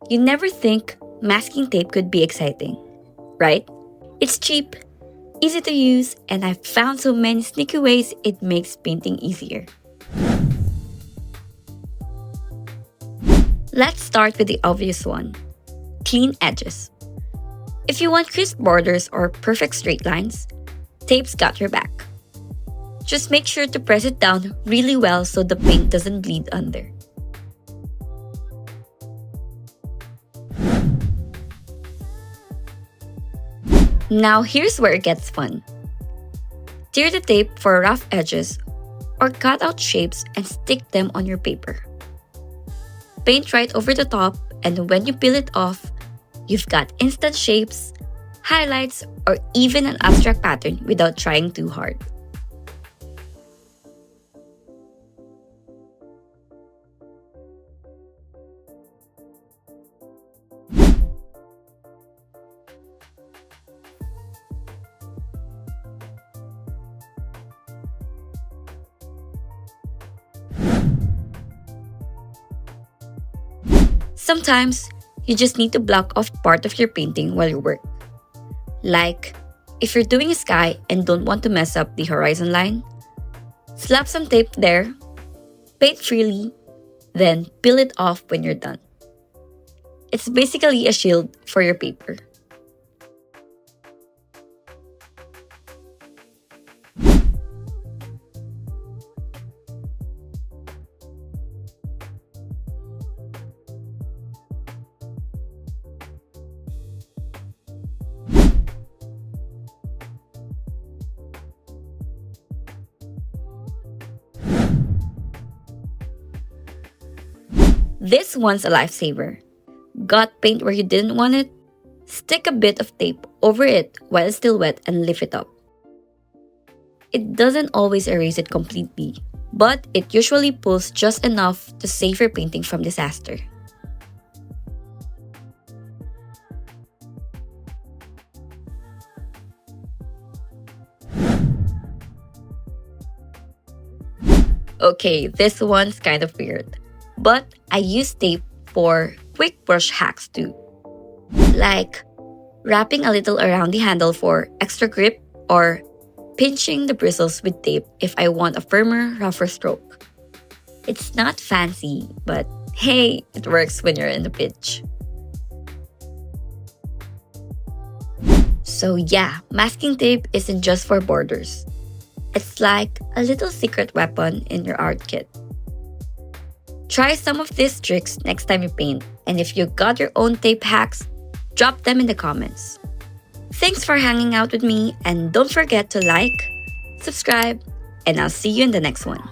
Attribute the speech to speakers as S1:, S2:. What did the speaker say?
S1: You never think masking tape could be exciting, right? It's cheap, easy to use, and I've found so many sneaky ways it makes painting easier. Let's start with the obvious one: clean edges. If you want crisp borders or perfect straight lines, tape's got your back. Just make sure to press it down really well so the paint doesn't bleed under. Now here's where it gets fun. Tear the tape for rough edges or cut out shapes and stick them on your paper. Paint right over the top, and when you peel it off, you've got instant shapes, highlights, or even an abstract pattern without trying too hard. Sometimes, you just need to block off part of your painting while you work. Like, if you're doing a sky and don't want to mess up the horizon line, slap some tape there, paint freely, then peel it off when you're done. It's basically a shield for your paper. This one's a lifesaver. Got paint where you didn't want it? Stick a bit of tape over it while it's still wet and lift it up. It doesn't always erase it completely, but it usually pulls just enough to save your painting from disaster. Okay, this one's kind of weird, but I use tape for quick brush hacks too. Like wrapping a little around the handle for extra grip or pinching the bristles with tape if I want a firmer, rougher stroke. It's not fancy, but hey, it works when you're in a pinch. So yeah, masking tape isn't just for borders. It's like a little secret weapon in your art kit. Try some of these tricks next time you paint, and if you got your own tape hacks, drop them in the comments. Thanks for hanging out with me, and don't forget to like, subscribe, and I'll see you in the next one.